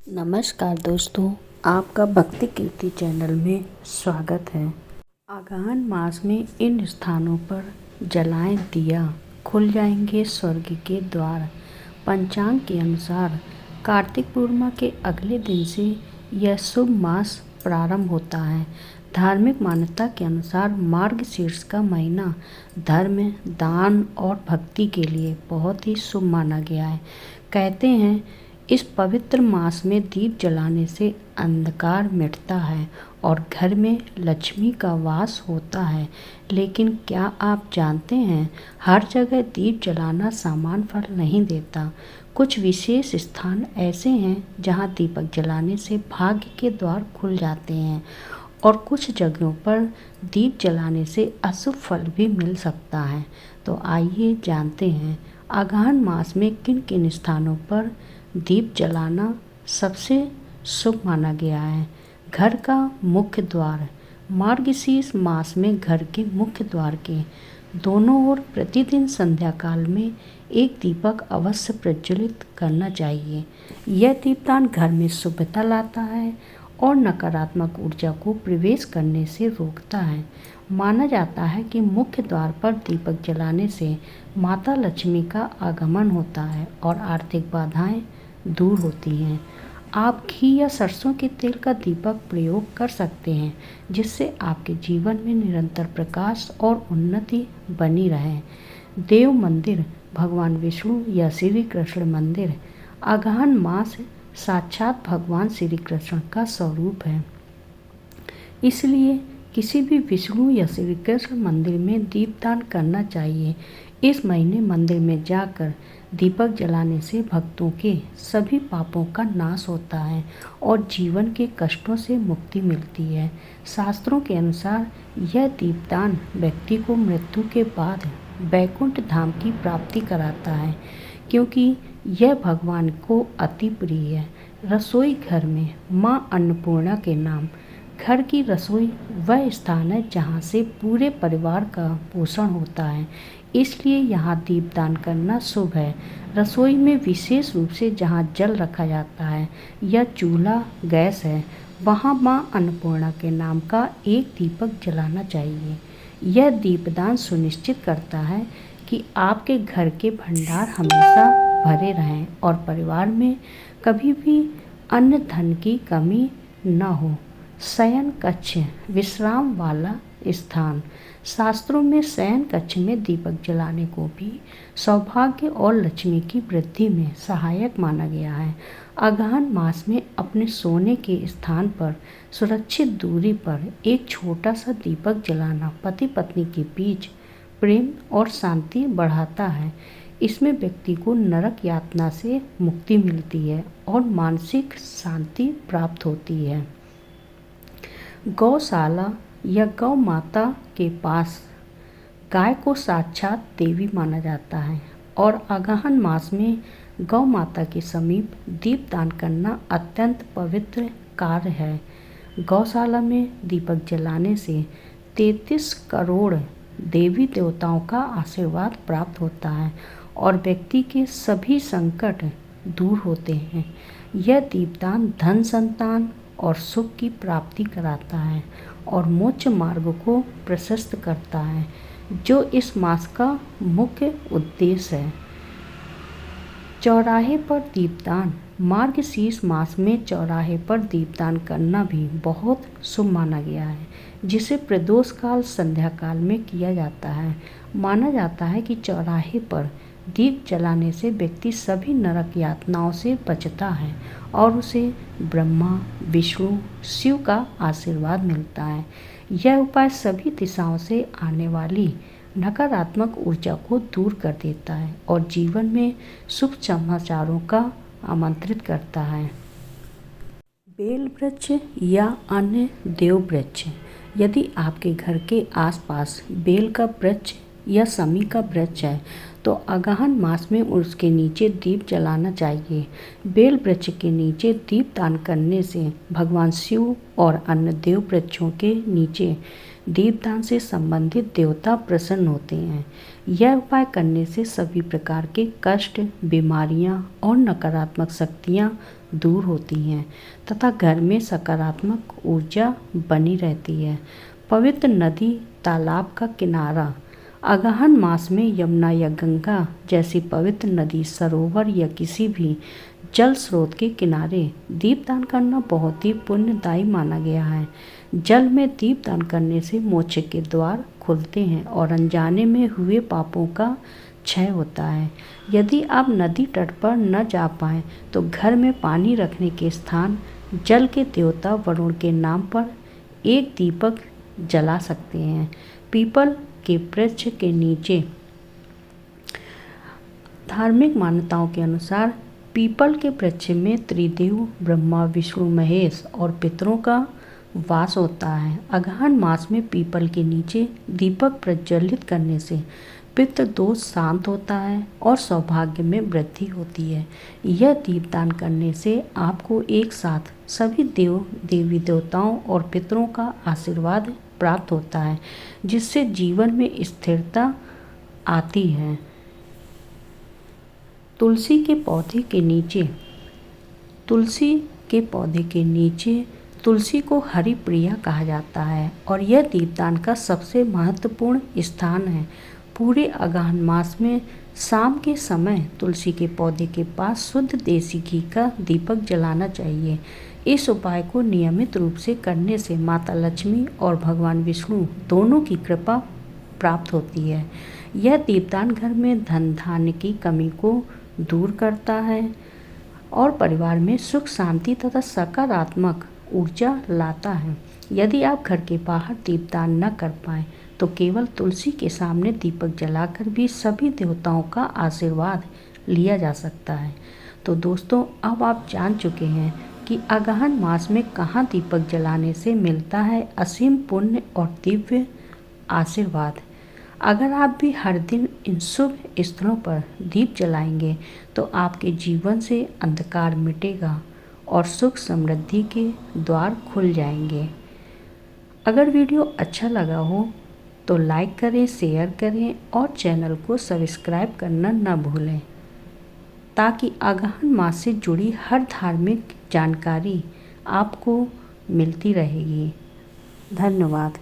नमस्कार दोस्तों, आपका भक्ति कीर्ति चैनल में स्वागत है। आगहन मास में इन स्थानों पर जलाएं दिया, खुल जाएंगे स्वर्ग के द्वार। पंचांग के अनुसार कार्तिक पूर्णिमा के अगले दिन से यह शुभ मास प्रारंभ होता है। धार्मिक मान्यता के अनुसार मार्गशीर्ष का महीना धर्म, दान और भक्ति के लिए बहुत ही शुभ माना गया है। कहते हैं इस पवित्र मास में दीप जलाने से अंधकार मिटता है और घर में लक्ष्मी का वास होता है। लेकिन क्या आप जानते हैं, हर जगह दीप जलाना समान फल नहीं देता। कुछ विशेष स्थान ऐसे हैं जहां दीपक जलाने से भाग्य के द्वार खुल जाते हैं और कुछ जगहों पर दीप जलाने से अशुभ फल भी मिल सकता है। तो आइए जानते हैं आगहन मास में किन किन स्थानों पर दीप जलाना सबसे शुभ माना गया है। घर का मुख्य द्वार। मार्गशीर्ष मास में घर के मुख्य द्वार के दोनों ओर प्रतिदिन संध्या काल में एक दीपक अवश्य प्रज्वलित करना चाहिए। यह दीपदान घर में शुभता लाता है और नकारात्मक ऊर्जा को प्रवेश करने से रोकता है। माना जाता है कि मुख्य द्वार पर दीपक जलाने से माता लक्ष्मी का आगमन होता है और आर्थिक बाधाएं दूर होती हैं। आप घी या सरसों के तेल का दीपक प्रयोग कर सकते हैं, जिससे आपके जीवन में निरंतर प्रकाश और उन्नति बनी रहे। देव मंदिर। भगवान विष्णु या श्री कृष्ण मंदिर। आगहन मास साक्षात भगवान श्री कृष्ण का स्वरूप है, इसलिए किसी भी विष्णु या श्री कृष्ण मंदिर में दीपदान करना चाहिए। इस महीने मंदिर में जाकर दीपक जलाने से भक्तों के सभी पापों का नाश होता है और जीवन के कष्टों से मुक्ति मिलती है। शास्त्रों के अनुसार यह दीपदान व्यक्ति को मृत्यु के बाद वैकुंठ धाम की प्राप्ति कराता है, क्योंकि यह भगवान को अति प्रिय है। रसोई घर में माँ अन्नपूर्णा के नाम। घर की रसोई वह स्थान है जहाँ से पूरे परिवार का पोषण होता है, इसलिए यहाँ दीपदान करना शुभ है। रसोई में विशेष रूप से जहाँ जल रखा जाता है या चूल्हा गैस है, वहाँ माँ अन्नपूर्णा के नाम का एक दीपक जलाना चाहिए। यह दीपदान सुनिश्चित करता है कि आपके घर के भंडार हमेशा भरे रहें और परिवार में कभी भी अन्न धन की कमी न हो। शयन कक्ष। विश्राम वाला स्थान। शास्त्रों में शयन कक्ष में दीपक जलाने को भी सौभाग्य और लक्ष्मी की वृद्धि में सहायक माना गया है। आगहन मास में अपने सोने के स्थान पर सुरक्षित दूरी पर एक छोटा सा दीपक जलाना पति पत्नी के बीच प्रेम और शांति बढ़ाता है। इसमें व्यक्ति को नरक यातना से मुक्ति मिलती है और मानसिक शांति प्राप्त होती है। गौशाला या गौ माता के पास गाय को साक्षात देवी माना जाता है और आगहन मास में गौ माता के समीप दीपदान करना अत्यंत पवित्र कार्य है। गौशाला में दीपक जलाने से 33 करोड़ देवी देवताओं का आशीर्वाद प्राप्त होता है और व्यक्ति के सभी संकट दूर होते हैं। यह दीपदान धन, संतान और सुख की प्राप्ति कराता है और मोक्ष मार्ग को प्रशस्त करता है, जो इस मास का मुख्य उद्देश्य है। चौराहे पर दीपदान। मार्गशीर्ष मास में चौराहे पर दीपदान करना भी बहुत शुभ माना गया है, जिसे प्रदोष काल संध्या काल में किया जाता है। माना जाता है कि चौराहे पर दीप जलाने से व्यक्ति सभी नरक यातनाओं से बचता है और उसे ब्रह्मा, विष्णु, शिव का आशीर्वाद मिलता है। यह उपाय सभी दिशाओं से आने वाली नकारात्मक ऊर्जा को दूर कर देता है और जीवन में शुभ समाचारों का आमंत्रित करता है। बेल वृक्ष या अन्य देव वृक्ष। यदि आपके घर के आसपास बेल का वृक्ष या शमी का वृक्ष है तो आगहन मास में उसके नीचे दीप जलाना चाहिए। बेल वृक्ष के नीचे दीपदान करने से भगवान शिव और अन्य देव वृक्षों के नीचे दीपदान से संबंधित देवता प्रसन्न होते हैं। यह उपाय करने से सभी प्रकार के कष्ट, बीमारियां और नकारात्मक शक्तियां दूर होती हैं तथा घर में सकारात्मक ऊर्जा बनी रहती है। पवित्र नदी तालाब का किनारा। अगहन मास में यमुना या गंगा जैसी पवित्र नदी, सरोवर या किसी भी जल स्रोत के किनारे दीपदान करना बहुत ही पुण्यदायी माना गया है। जल में दीपदान करने से मोक्ष के द्वार खुलते हैं और अनजाने में हुए पापों का क्षय होता है। यदि आप नदी तट पर न जा पाएं तो घर में पानी रखने के स्थान जल के देवता वरुण के नाम पर एक दीपक जला सकते हैं। पीपल के वृक्ष के नीचे। धार्मिक मान्यताओं के अनुसार पीपल के वृक्ष में त्रिदेव ब्रह्मा, विष्णु, महेश और पितरों का वास होता है। अगहन मास में पीपल के नीचे दीपक प्रज्वलित करने से पितृ दोष शांत होता है और सौभाग्य में वृद्धि होती है। यह दीपदान करने से आपको एक साथ सभी देवी देवताओं और पितरों का आशीर्वाद प्राप्त होता है, जिससे जीवन में स्थिरता आती है। तुलसी के पौधे के नीचे। तुलसी के पौधे के नीचे तुलसी को हरि प्रिया कहा जाता है और यह दीपदान का सबसे महत्वपूर्ण स्थान है। पूरे अगहन मास में शाम के समय तुलसी के पौधे के पास शुद्ध देसी घी का दीपक जलाना चाहिए। इस उपाय को नियमित रूप से करने से माता लक्ष्मी और भगवान विष्णु दोनों की कृपा प्राप्त होती है। यह दीपदान घर में धन धान्य की कमी को दूर करता है और परिवार में सुख शांति तथा सकारात्मक ऊर्जा लाता है। यदि आप घर के बाहर दीपदान न कर पाएँ तो केवल तुलसी के सामने दीपक जलाकर भी सभी देवताओं का आशीर्वाद लिया जा सकता है। तो दोस्तों, अब आप जान चुके हैं कि अगहन मास में कहाँ दीपक जलाने से मिलता है असीम पुण्य और दिव्य आशीर्वाद। अगर आप भी हर दिन इन शुभ स्थलों पर दीप जलाएंगे तो आपके जीवन से अंधकार मिटेगा और सुख समृद्धि के द्वार खुल जाएंगे। अगर वीडियो अच्छा लगा हो तो लाइक करें, शेयर करें और चैनल को सब्सक्राइब करना न भूलें, ताकि अगहन मास से जुड़ी हर धार्मिक जानकारी आपको मिलती रहेगी। धन्यवाद।